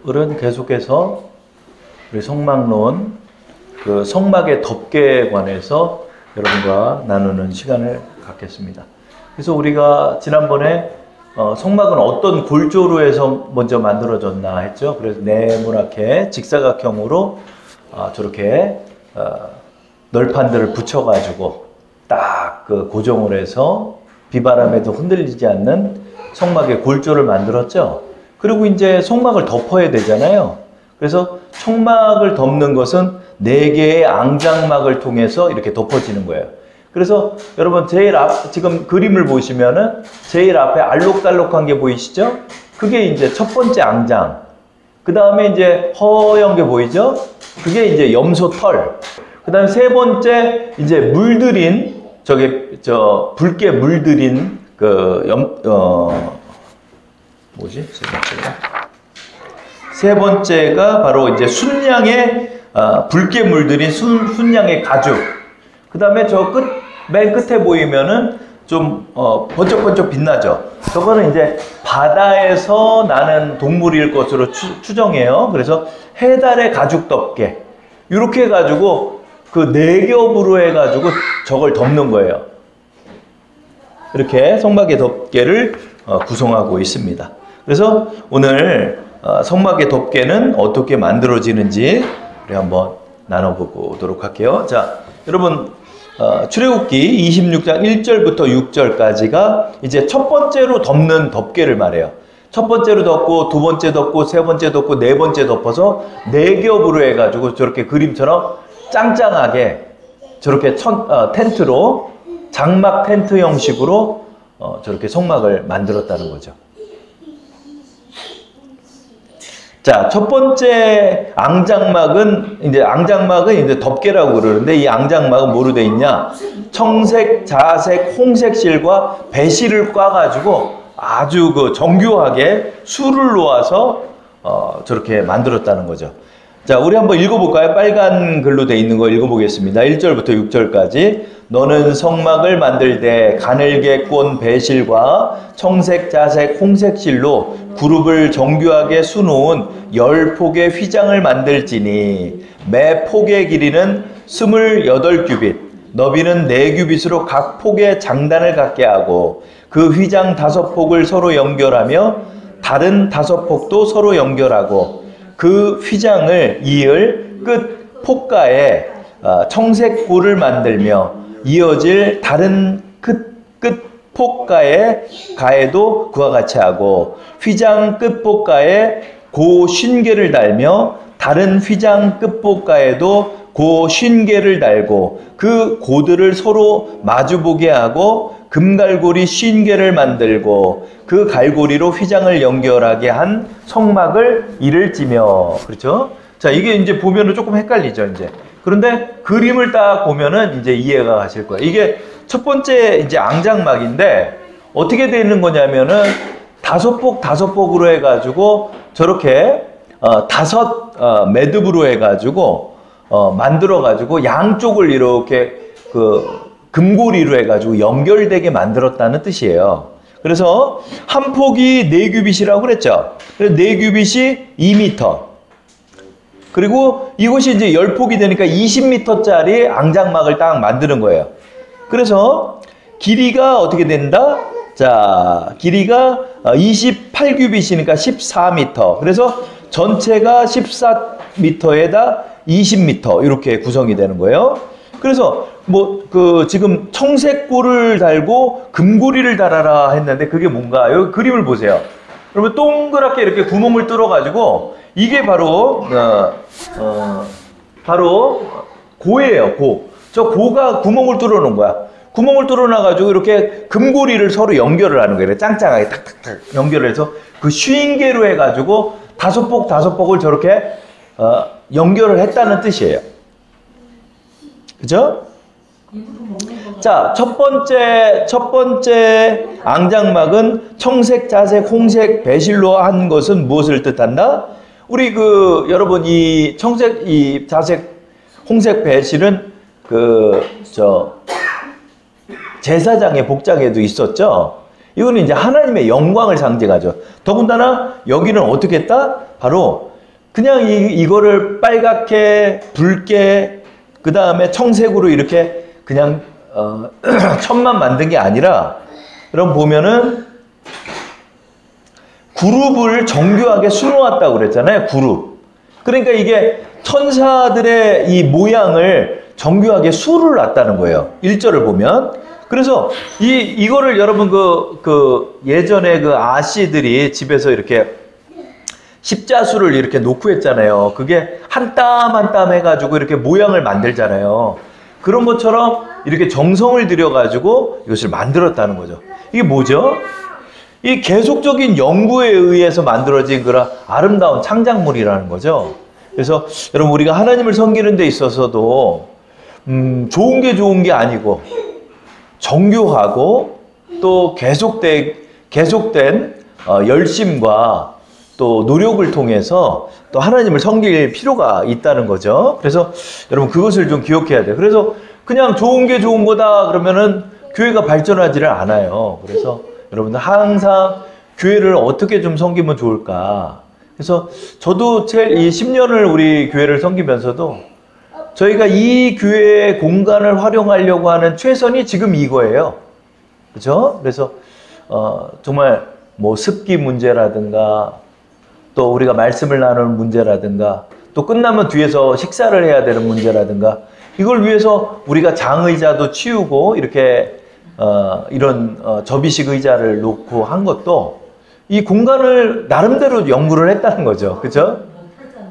오늘은 계속해서 우리 성막론, 그 성막의 덮개에 관해서 여러분과 나누는 시간을 갖겠습니다. 그래서 우리가 지난번에 성막은 어떤 골조로 해서 먼저 만들어졌나 했죠. 그래서 네모나게 직사각형으로 저렇게 널판들을 붙여가지고 딱 그 고정을 해서 비바람에도 흔들리지 않는 성막의 골조를 만들었죠. 그리고 이제 성막을 덮어야 되잖아요. 그래서 성막을 덮는 것은 4개의 앙장막을 통해서 이렇게 덮어지는 거예요. 그래서 여러분 지금 그림을 보시면은 제일 앞에 알록달록한 게 보이시죠? 그게 이제 첫 번째 앙장. 그 다음에 이제 허연 게 보이죠? 그게 이제 염소털. 그 다음에 세 번째 이제 물들인 붉게 물들인 세 번째가 바로 이제 순양의 붉게 물들인 순양의 가죽. 그 다음에 맨 끝에 보이면은 좀 번쩍번쩍 빛나죠. 저거는 이제 바다에서 나는 동물일 것으로 추정해요. 그래서 해달의 가죽 덮개. 이렇게 해가지고 그 4겹으로 해가지고 저걸 덮는 거예요. 이렇게 성막의 덮개를 구성하고 있습니다. 그래서 오늘 성막의 덮개는 어떻게 만들어지는지 우리 한번 나눠보도록 할게요. 자, 여러분 출애굽기 26장 1절부터 6절까지가 이제 첫 번째로 덮는 덮개를 말해요. 첫 번째로 덮고, 두 번째 덮고, 세 번째 덮고, 네 번째 덮어서 4겹으로 해가지고 저렇게 그림처럼 짱짱하게 저렇게 텐트로 장막 텐트 형식으로 저렇게 성막을 만들었다는 거죠. 자, 첫 번째 앙장막은 이제 덮개라고 그러는데, 이 앙장막은 뭐로 돼 있냐? 청색, 자색, 홍색 실과 배실을 꽈가지고 아주 정교하게 술을 놓아서 저렇게 만들었다는 거죠. 자, 우리 한번 읽어볼까요? 빨간 글로 돼 있는 거 읽어보겠습니다. 1절부터 6절까지. 너는 성막을 만들되 가늘게 꼰 배실과 청색, 자색, 홍색 실로 그룹을 정교하게 수놓은 10폭의 휘장을 만들지니 매 폭의 길이는 28규빗, 너비는 4규빗으로 각 폭의 장단을 갖게 하고 그 휘장 5폭을 서로 연결하며 다른 5폭도 서로 연결하고 그 휘장을 이을 끝 폭가에 청색 고를 만들며 이어질 다른 끝 폭가에 가에도 그와 같이 하고 휘장 끝 폭가에 고 쉰개를 달며 다른 휘장 끝 폭가에도 고 쉰개를 달고 그 고들을 서로 마주보게 하고 금갈고리 50개를 만들고 그 갈고리로 휘장을 연결하게 한 성막을 이를 찌며. 그렇죠? 자, 이게 이제 보면은 조금 헷갈리죠, 이제. 그런데 그림을 딱 보면은 이제 이해가 가실 거예요. 이게 첫 번째 이제 앙장막인데 어떻게 되는 거냐면은 5폭으로 해가지고 저렇게 5 매듭으로 해가지고 만들어가지고 양쪽을 이렇게 금고리로 해가지고 연결되게 만들었다는 뜻이에요. 그래서 한 폭이 4규빗이라고 그랬죠. 그래서 4규빗이 2m. 그리고 이것이 이제 10폭이 되니까 20m짜리 앙장막을 딱 만드는 거예요. 그래서 길이가 어떻게 된다? 자, 길이가 28규빗이니까 14m. 그래서 전체가 14m에다 20m 이렇게 구성이 되는 거예요. 그래서 지금 청색고를 달고 금고리를 달아라 했는데 그게 뭔가? 여기 그림을 보세요. 그러면 동그랗게 이렇게 구멍을 뚫어가지고 이게 바로 고예요, 고. 저 고가 구멍을 뚫어 놓은 거야. 구멍을 뚫어 놔가지고 이렇게 금고리를 서로 연결을 하는 거예요. 짱짱하게 탁탁탁 연결을 해서 그 50개로 해가지고 5폭을 저렇게 연결을 했다는 뜻이에요. 그죠? 자, 첫 번째 앙장막은 청색, 자색, 홍색 배실로 한 것은 무엇을 뜻한다? 우리 여러분 이 청색, 이 자색, 홍색 배실은 제사장의 복장에도 있었죠. 이거는 이제 하나님의 영광을 상징하죠. 더군다나 여기는 어떻게 했다? 바로 그냥 이거를 빨갛게, 붉게, 그 다음에 청색으로 이렇게 그냥 천만 만든 게 아니라, 여러분 보면은 그룹을 정교하게 수놓았다고 그랬잖아요. 그룹. 그러니까 이게 천사들의 이 모양을 정교하게 수를 놨다는 거예요. 1절을 보면. 그래서 이거를 여러분 예전에 그 아씨들이 집에서 이렇게 십자수를 이렇게 놓고 했잖아요. 그게 한 땀 한 땀 해가지고 이렇게 모양을 만들잖아요. 그런 것처럼 이렇게 정성을 들여가지고 이것을 만들었다는 거죠. 이게 뭐죠? 이 계속적인 연구에 의해서 만들어진 그런 아름다운 창작물이라는 거죠. 그래서 여러분 우리가 하나님을 섬기는 데 있어서도 좋은 게 아니고 정교하고 또 계속된 열심과 또 노력을 통해서 또 하나님을 섬길 필요가 있다는 거죠. 그래서 여러분 그것을 좀 기억해야 돼요. 그래서 그냥 좋은 거다 그러면은 교회가 발전하지를 않아요. 그래서 여러분들 항상 교회를 어떻게 좀 섬기면 좋을까. 그래서 저도 이 10년을 우리 교회를 섬기면서도 저희가 이 교회의 공간을 활용하려고 하는 최선이 지금 이거예요. 그죠? 그래서 정말 뭐 습기 문제라든가 또 우리가 말씀을 나누는 문제라든가 또 끝나면 뒤에서 식사를 해야 되는 문제라든가 이걸 위해서 우리가 장의자도 치우고 이렇게 이런 접이식 의자를 놓고 한 것도 이 공간을 나름대로 연구를 했다는 거죠. 그죠?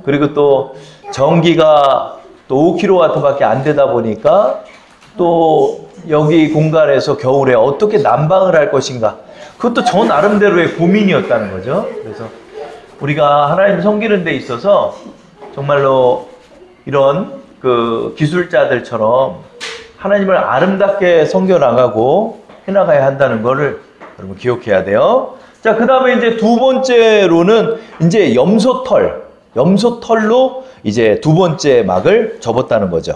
그리고 또 전기가 또 5kW밖에 안 되다 보니까 또 여기 공간에서 겨울에 어떻게 난방을 할 것인가. 그것도 저 나름대로의 고민이었다는 거죠. 그래서 우리가 하나님 섬기는 데 있어서 정말로 이런 그 기술자들처럼 하나님을 아름답게 섬겨나가고 해나가야 한다는 거를 여러분 기억해야 돼요. 자, 그 다음에 이제 두 번째로는 이제 염소털로 이제 두 번째 막을 접었다는 거죠.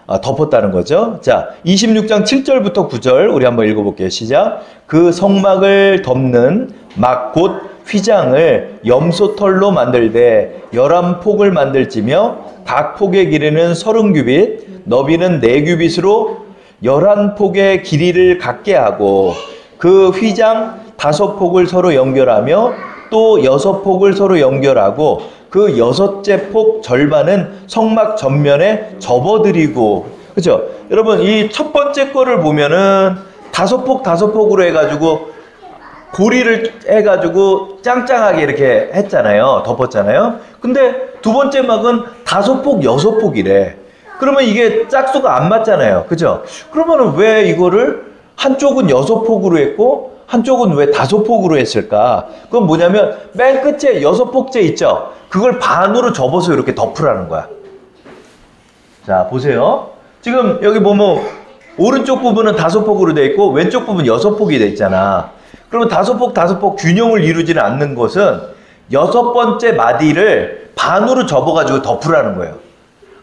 덮었다는 거죠. 자, 26장 7절부터 9절 우리 한번 읽어볼게요. 시작. 그 성막을 덮는 막 곧 휘장을 염소털로 만들되 11폭을 만들지며 각 폭의 길이는 30규빗, 너비는 4규빗으로 11폭의 길이를 갖게 하고 그 휘장 5폭을 서로 연결하며 또 6폭을 서로 연결하고 그 6째 폭 절반은 성막 전면에 접어드리고. 그죠? 여러분 이 첫 번째 거를 보면은 5폭으로 해가지고 고리를 해가지고 짱짱하게 이렇게 했잖아요. 덮었잖아요. 근데 두 번째 막은 5폭, 6폭이래. 그러면 이게 짝수가 안 맞잖아요. 그죠? 그러면은 왜 이거를 한쪽은 6폭으로 했고 한쪽은 왜 5폭으로 했을까? 그건 뭐냐면 맨 끝에 6폭째 있죠? 그걸 반으로 접어서 이렇게 덮으라는 거야. 자, 보세요. 지금 여기 보면 오른쪽 부분은 5폭으로 돼 있고 왼쪽 부분 6폭이 돼 있잖아. 그러면 5폭 균형을 이루지는 않는 것은 6번째 마디를 반으로 접어가지고 덮으라는 거예요.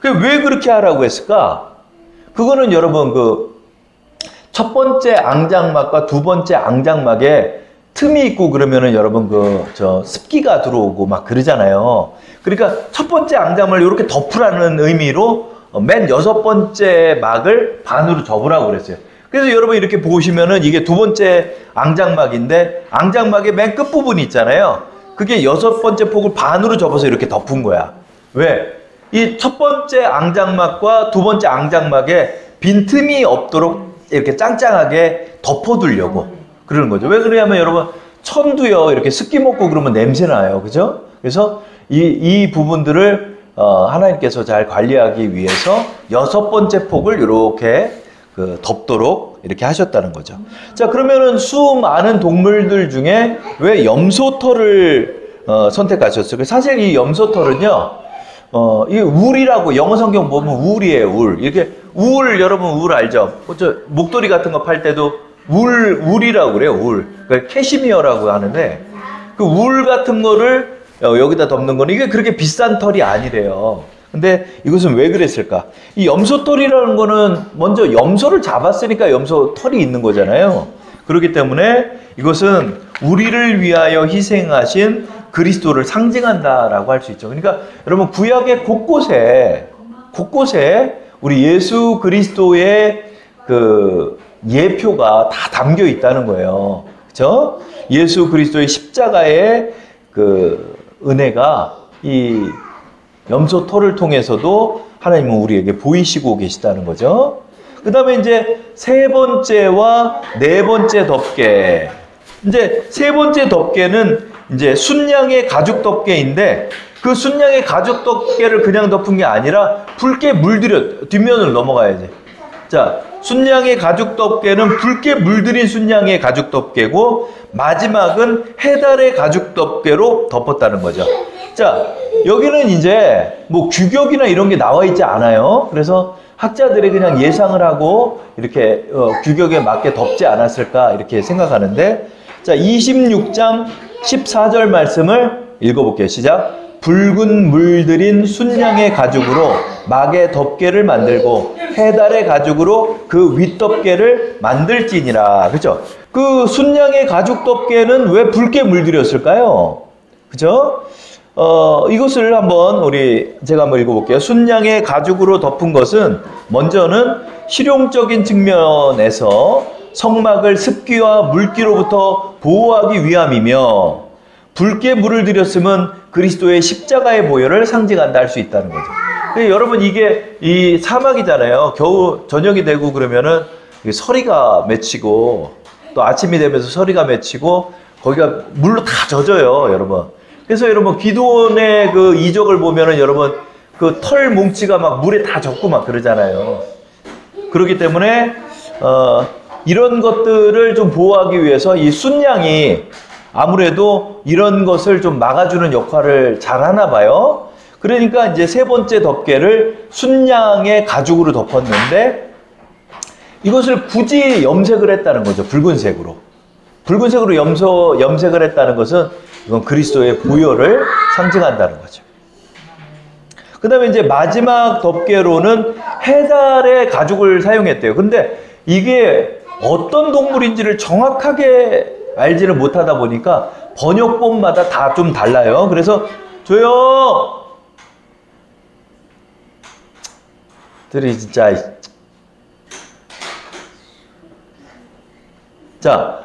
왜 그렇게 하라고 했을까? 그거는 여러분 첫 번째 앙장막과 두 번째 앙장막에 틈이 있고 그러면은 여러분 습기가 들어오고 막 그러잖아요. 그러니까 첫 번째 앙장막을 이렇게 덮으라는 의미로 맨 6번째 막을 반으로 접으라고 그랬어요. 그래서 여러분 이렇게 보시면은 이게 두 번째 앙장막인데 앙장막의 맨 끝부분이 있잖아요. 그게 6번째 폭을 반으로 접어서 이렇게 덮은 거야. 왜? 이 첫 번째 앙장막과 두 번째 앙장막에 빈틈이 없도록 이렇게 짱짱하게 덮어두려고 그러는 거죠. 왜 그러냐면 여러분 천도요 이렇게 습기 먹고 그러면 냄새 나요. 그죠? 그래서 이 부분들을 하나님께서 잘 관리하기 위해서 6번째 폭을 이렇게 덮도록 이렇게 하셨다는 거죠. 자, 그러면은 수많은 동물들 중에 왜 염소털을 선택하셨을까요? 사실 이 염소털은요, 이 울이라고 영어 성경 보면 울이에요, 울. 이렇게 여러분 울 알죠? 목도리 같은 거 팔 때도 울이라고 그래요, 울. 그러니까 캐시미어라고 하는데 그 울 같은 거를 여기다 덮는 거는 이게 그렇게 비싼 털이 아니래요. 근데 이것은 왜 그랬을까? 이 염소털이라는 거는 먼저 염소를 잡았으니까 염소털이 있는 거잖아요. 그렇기 때문에 이것은 우리를 위하여 희생하신 그리스도를 상징한다라고 할 수 있죠. 그러니까 여러분 구약의 곳곳에 우리 예수 그리스도의 그 예표가 다 담겨 있다는 거예요. 그렇죠? 예수 그리스도의 십자가의 그 은혜가 이 염소털을 통해서도 하나님은 우리에게 보이시고 계시다는 거죠. 그 다음에 이제 세 번째와 네 번째 덮개. 이제 세 번째 덮개는 이제 순양의 가죽 덮개인데 그 순양의 가죽 덮개를 그냥 덮은 게 아니라 붉게 물들여 뒷면으로 넘어가야지. 자, 순양의 가죽 덮개는 붉게 물들인 순양의 가죽 덮개고 마지막은 해달의 가죽 덮개로 덮었다는 거죠. 자, 여기는 이제 뭐 규격이나 이런 게 나와 있지 않아요. 그래서 학자들이 그냥 예상을 하고 이렇게 규격에 맞게 덮지 않았을까 이렇게 생각하는데, 자, 26장 14절 말씀을 읽어볼게요. 시작. 붉은 물들인 순양의 가죽으로 막의 덮개를 만들고 해달의 가죽으로 그 윗덮개를 만들지니라. 그죠? 그 순양의 가죽 덮개는 왜 붉게 물들였을까요? 그죠? 이것을 제가 한번 읽어볼게요. 순양의 가죽으로 덮은 것은 먼저는 실용적인 측면에서 성막을 습기와 물기로부터 보호하기 위함이며, 붉게 물을 들였으면 그리스도의 십자가의 보혈을 상징한다 할 수 있다는 거죠. 여러분, 이게 이 사막이잖아요. 겨우 저녁이 되고 그러면은 서리가 맺히고 또 아침이 되면서 서리가 맺히고 거기가 물로 다 젖어요, 여러분. 그래서 여러분 기드온의 그 이적을 보면은 여러분 그 털 뭉치가 막 물에 다 젖고 막 그러잖아요. 그렇기 때문에 이런 것들을 좀 보호하기 위해서 이 순양이 아무래도 이런 것을 좀 막아주는 역할을 잘 하나 봐요. 그러니까 이제 세 번째 덮개를 순양의 가죽으로 덮었는데 이것을 굳이 염색을 했다는 거죠. 붉은색으로. 붉은색으로 염색을 했다는 것은 이건 그리스도의 보혈을 상징한다는 거죠. 그 다음에 이제 마지막 덮개로는 해달의 가죽을 사용했대요. 근데 이게 어떤 동물인지를 정확하게 알지를 못하다 보니까 번역본마다 다 좀 달라요. 그래서 조용! 들이 진짜. 자,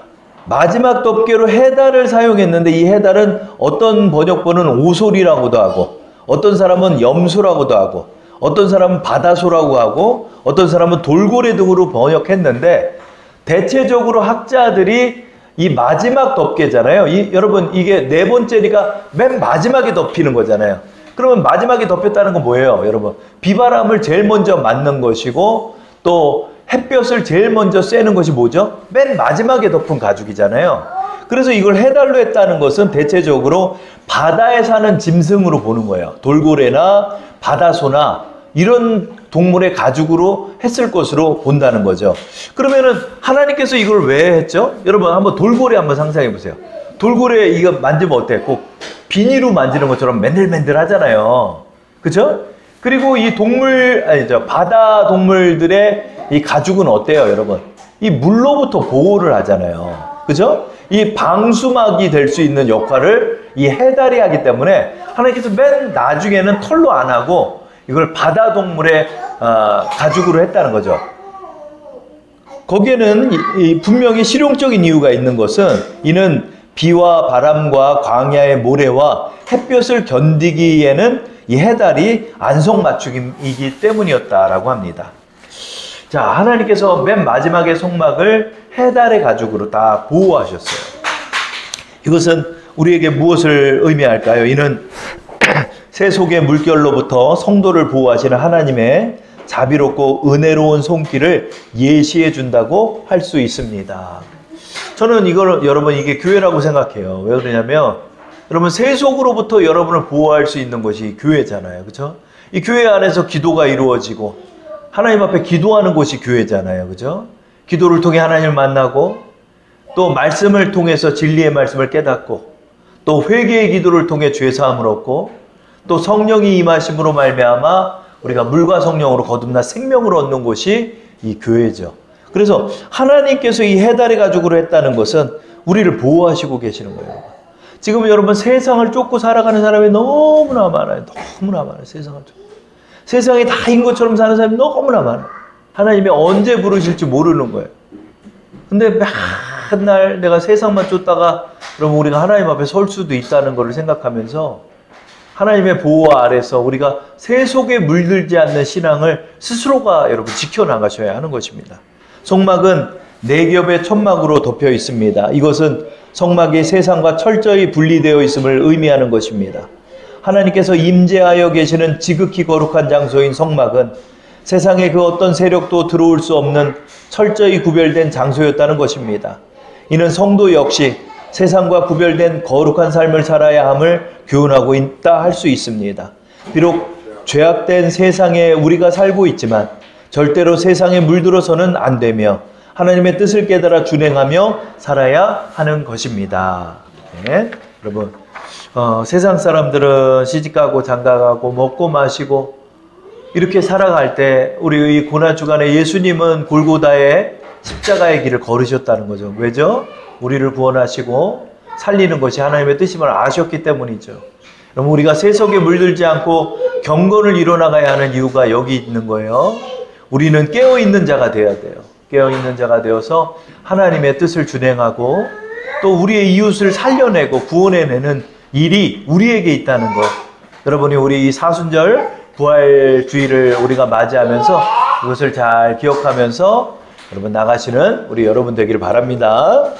마지막 덮개로 해달을 사용했는데 이 해달은 어떤 번역본은 오솔이라고도 하고 어떤 사람은 염소라고도 하고 어떤 사람은 바다소라고 하고 어떤 사람은 돌고래 등으로 번역했는데, 대체적으로 학자들이 이 마지막 덮개잖아요. 여러분 이게 네 번째니까 맨 마지막에 덮이는 거잖아요. 그러면 마지막에 덮였다는 건 뭐예요, 여러분? 비바람을 제일 먼저 맞는 것이고 또 햇볕을 제일 먼저 쐬는 것이 뭐죠? 맨 마지막에 덮은 가죽이잖아요. 그래서 이걸 해달로 했다는 것은 대체적으로 바다에 사는 짐승으로 보는 거예요. 돌고래나 바다소나 이런 동물의 가죽으로 했을 것으로 본다는 거죠. 그러면은 하나님께서 이걸 왜 했죠? 여러분 한번 돌고래 한번 상상해 보세요. 돌고래 이거 만지면 어때? 꼭 비닐로 만지는 것처럼 맨들맨들 하잖아요. 그죠? 그리고 이 바다 동물들의 이 가죽은 어때요, 여러분? 이 물로부터 보호를 하잖아요. 그죠? 이 방수막이 될 수 있는 역할을 이 해달이 하기 때문에 하나님께서 맨 나중에는 털로 안 하고 이걸 바다 동물의 가죽으로 했다는 거죠. 거기에는 분명히 실용적인 이유가 있는 것은 이는 비와 바람과 광야의 모래와 햇볕을 견디기에는 이 해달이 안성맞춤이기 때문이었다라고 합니다. 자, 하나님께서 맨 마지막에 성막을 해달의 가죽으로 다 보호하셨어요. 이것은 우리에게 무엇을 의미할까요? 이는 세속의 물결로부터 성도를 보호하시는 하나님의 자비롭고 은혜로운 손길을 예시해 준다고 할 수 있습니다. 저는 이걸 여러분 이게 교회라고 생각해요. 왜 그러냐면 여러분 세속으로부터 여러분을 보호할 수 있는 것이 교회잖아요. 그렇죠? 이 교회 안에서 기도가 이루어지고 하나님 앞에 기도하는 곳이 교회잖아요. 그죠? 기도를 통해 하나님을 만나고 또 말씀을 통해서 진리의 말씀을 깨닫고 또 회개의 기도를 통해 죄사함을 얻고 또 성령이 임하심으로 말미암아 우리가 물과 성령으로 거듭나 생명을 얻는 곳이 이 교회죠. 그래서 하나님께서 이 해달의 가족으로 했다는 것은 우리를 보호하시고 계시는 거예요. 지금 여러분 세상을 쫓고 살아가는 사람이 너무나 많아요. 너무나 많아요. 세상을 쫓고. 세상이 다인 것처럼 사는 사람이 너무나 많아요. 하나님이 언제 부르실지 모르는 거예요. 근데 맨날 내가 세상만 쫓다가 그러면 우리가 하나님 앞에 설 수도 있다는 것을 생각하면서 하나님의 보호 아래서 우리가 세속에 물들지 않는 신앙을 스스로가 여러분 지켜나가셔야 하는 것입니다. 성막은 4겹의 천막으로 덮여 있습니다. 이것은 성막이 세상과 철저히 분리되어 있음을 의미하는 것입니다. 하나님께서 임재하여 계시는 지극히 거룩한 장소인 성막은 세상에 그 어떤 세력도 들어올 수 없는 철저히 구별된 장소였다는 것입니다. 이는 성도 역시 세상과 구별된 거룩한 삶을 살아야 함을 교훈하고 있다 할 수 있습니다. 비록 죄악된 세상에 우리가 살고 있지만 절대로 세상에 물들어서는 안 되며 하나님의 뜻을 깨달아 준행하며 살아야 하는 것입니다. 네. 여러분 세상 사람들은 시집가고 장가가고 먹고 마시고 이렇게 살아갈 때 우리 이 고난주간에 예수님은 골고다의 십자가의 길을 걸으셨다는 거죠. 왜죠? 우리를 구원하시고 살리는 것이 하나님의 뜻임을 아셨기 때문이죠. 그럼 우리가 세속에 물들지 않고 경건을 이뤄나가야 하는 이유가 여기 있는 거예요. 우리는 깨어있는 자가 되어야 돼요. 깨어있는 자가 되어서 하나님의 뜻을 준행하고 또 우리의 이웃을 살려내고 구원해내는 일이 우리에게 있다는 것. 여러분이 우리 이 사순절 부활주의를 우리가 맞이하면서 그것을 잘 기억하면서 여러분 나가시는 우리 여러분 되기를 바랍니다.